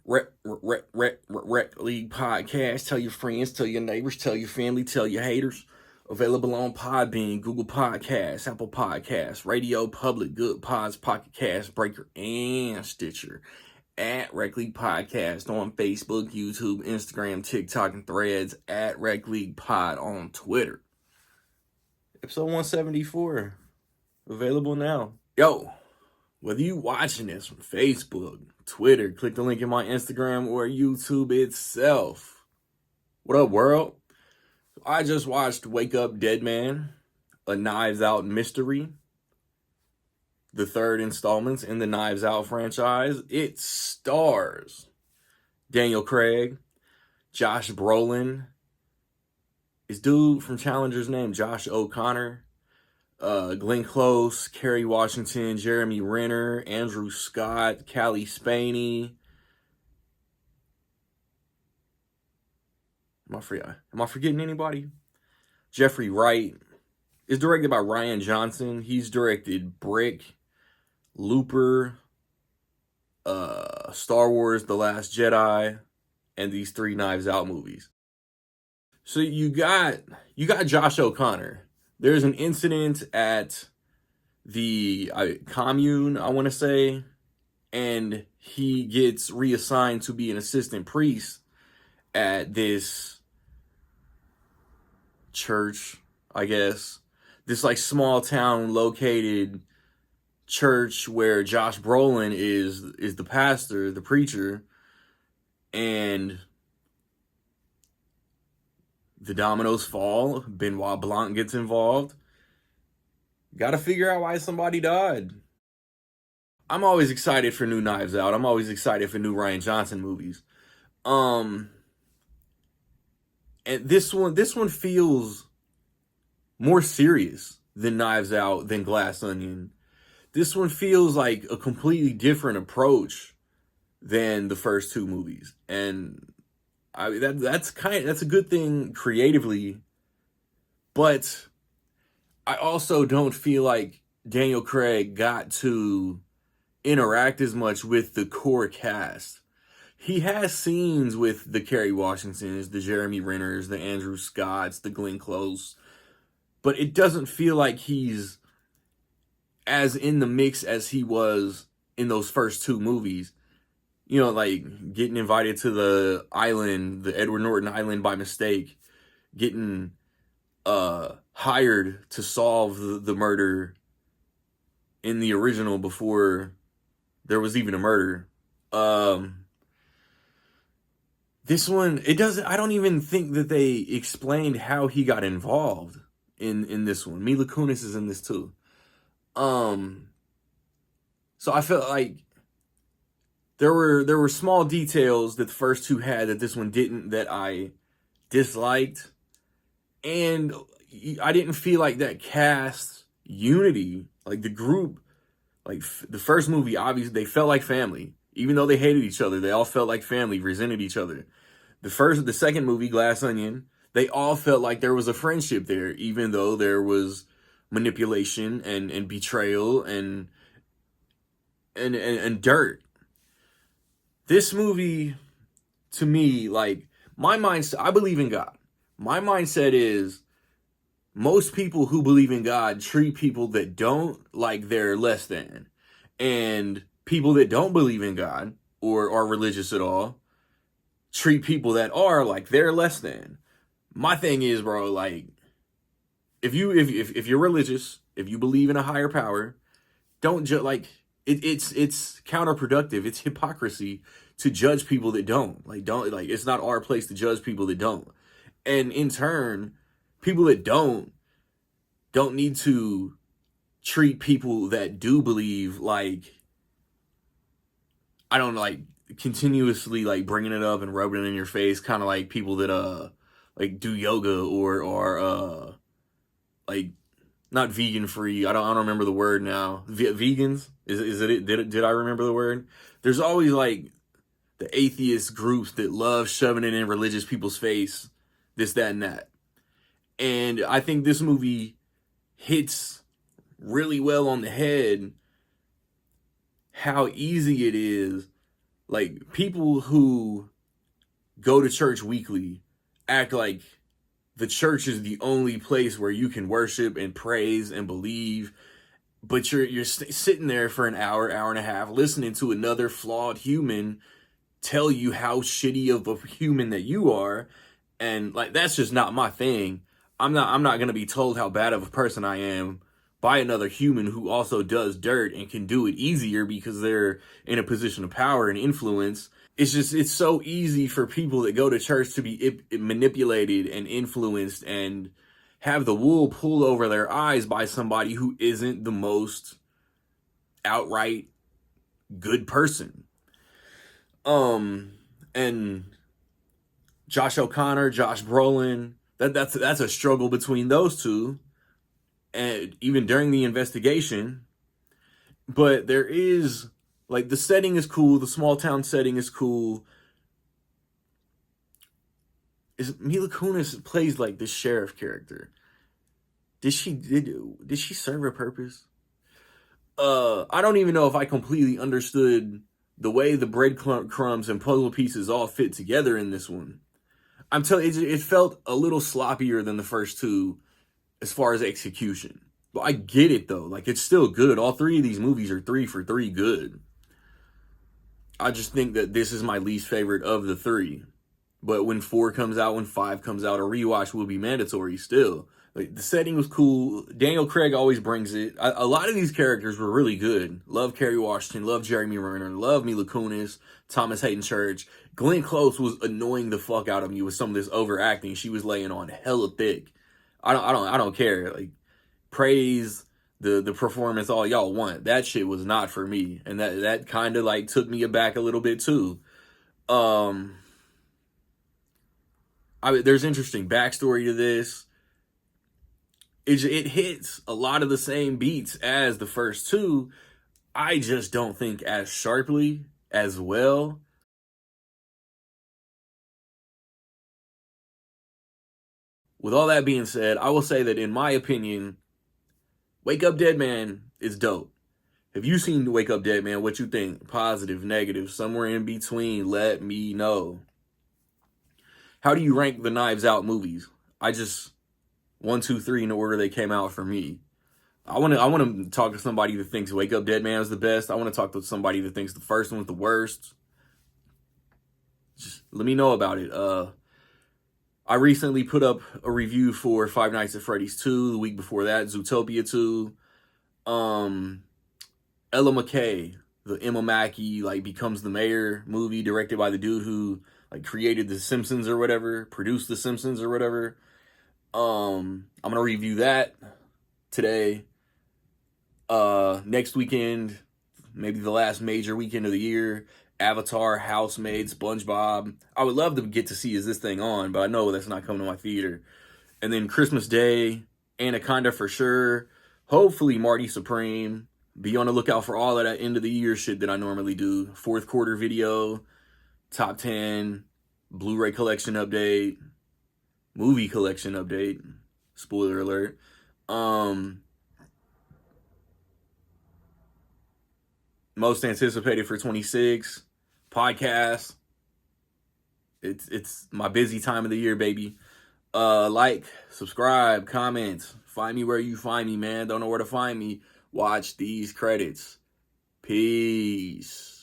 Rec League Podcast. Tell your friends, tell your neighbors, tell your family, tell your haters. Available on Podbean, Google Podcasts, Apple Podcasts, Radio Public, Good Pods, Pocket Cast, Breaker, and Stitcher. At Rec League Podcast on Facebook, YouTube, Instagram, TikTok, and Threads. At Rec League Pod on Twitter. Episode 174. Available now. Yo, whether you watching this from Facebook, Twitter, click the link in my Instagram, or YouTube itself. What up, world? I just watched Wake Up Dead Man, a Knives Out mystery. The third installment in the Knives Out franchise. It stars Daniel Craig, Josh Brolin, his dude from Challenger's name, Josh O'Connor, Glenn Close, Kerry Washington, Jeremy Renner, Andrew Scott, Callie Spaney. Am I forgetting anybody? Jeffrey Wright. It's directed by Rian Johnson. He's directed Brick, Looper, Star Wars The Last Jedi, and these 3 Knives Out movies. So you got Josh O'Connor. There's an incident at the commune, I want to say, and he gets reassigned to be an assistant priest at this church, I guess. This like small town located church where Josh Brolin is the pastor, the preacher, and the dominoes fall. Benoit Blanc gets involved. Gotta figure out why somebody died. I'm always excited for new Knives Out. I'm always excited for new Rian Johnson movies. And this one feels more serious than Knives Out, than Glass Onion. This one feels like a completely different approach than the first 2 movies, and that's a good thing creatively. But I also don't feel like Daniel Craig got to interact as much with the core cast. He has scenes with the Kerry Washingtons, the Jeremy Renners, the Andrew Scotts, the Glenn Close, but it doesn't feel like he's as in the mix as he was in those first 2 movies. You know, like getting invited to the island, the Edward Norton Island by mistake, getting hired to solve the murder in the original before there was even a murder. This one, I don't even think that they explained how he got involved in this one. Mila Kunis is in this too. So I felt like there were small details that the first 2 had that this one didn't, that I disliked. And I didn't feel like that cast unity, like the group, like the first movie, obviously they felt like family. Even though they hated each other, they all felt like family, resented each other. The second movie, Glass Onion, they all felt like there was a friendship there, even though there was manipulation and betrayal and dirt. This movie, to me, like, my mindset, I believe in God. My mindset is most people who believe in God treat people that don't like they're less than. And people that don't believe in God or are religious at all treat people that are like they're less than. My thing is, bro, like, if you're religious, if you believe in a higher power, don't judge. Like, it's counterproductive. It's hypocrisy to judge people that don't. It's not our place to judge people that don't. And in turn, people that don't need to treat people that do believe like, I don't know, like continuously like bringing it up and rubbing it in your face, kind of like people that like do yoga or are like not vegan free. I don't remember the word now. Vegans, is it? Did I remember the word? There's always like the atheist groups that love shoving it in religious people's face, this, that, and that. And I think this movie hits really well on the head how easy it is Like, people who go to church weekly act like the church is the only place where you can worship and praise and believe, but you're sitting there for an hour, hour and a half, listening to another flawed human tell you how shitty of a human that you are, and like, that's just not my thing. I'm not gonna be told how bad of a person I am by another human who also does dirt and can do it easier because they're in a position of power and influence. It's so easy for people that go to church to be manipulated and influenced and have the wool pulled over their eyes by somebody who isn't the most outright good person. And Josh O'Connor, Josh Brolin, that's a struggle between those two, and even during the investigation. But there is, like, the setting is cool, the small town setting is cool. Is Mila Kunis plays like this sheriff character. Did she serve a purpose? I don't even know if I completely understood the way the breadcrumbs and puzzle pieces all fit together in this one. I'm telling you, it felt a little sloppier than the first two as far as execution. But I get it though. Like, it's still good. All three of these movies are 3 for 3 good. I just think that this is my least favorite of the three. But when 4 comes out, when 5 comes out, a rewatch will be mandatory still. Like, the setting was cool. Daniel Craig always brings it. A lot of these characters were really good. Love Kerry Washington. Love Jeremy Renner. Love Mila Kunis. Thomas Hayden Church. Glenn Close was annoying the fuck out of me with some of this overacting she was laying on hella thick. I don't care. Like, praise the performance all y'all want. That shit was not for me, and that kind of like took me aback a little bit too. There's interesting backstory to this. It hits a lot of the same beats as the first two. I just don't think as sharply, as well. With all that being said, I will say that in my opinion, Wake Up Dead Man is dope. Have you seen Wake Up Dead Man? What you think? Positive, negative, somewhere in between? Let me know. How do you rank the Knives Out movies? I just 1, 2, 3 in the order they came out for me. I want to talk to somebody that thinks Wake Up Dead Man is the best. I want to talk to somebody that thinks the first one was the worst. Just let me know about it. I recently put up a review for Five Nights at Freddy's 2. The week before that, Zootopia 2. Ella McKay, the Emma Mackey, like, becomes the mayor movie, directed by the dude who like created The Simpsons or whatever, produced The Simpsons or whatever. I'm gonna review that today. Next weekend, maybe the last major weekend of the year, Avatar, Housemaid, SpongeBob. I would love to get to see Is This Thing On, but I know that's not coming to my theater. And then Christmas Day, Anaconda for sure. Hopefully Marty Supreme. Be on the lookout for all of that end of the year shit that I normally do. Fourth quarter video, top 10, Blu-ray collection update, movie collection update. Spoiler alert. Most anticipated for 26, podcast. It's my busy time of the year, baby. Like, subscribe, comment. Find me where you find me, man. Don't know where to find me. Watch these credits. Peace.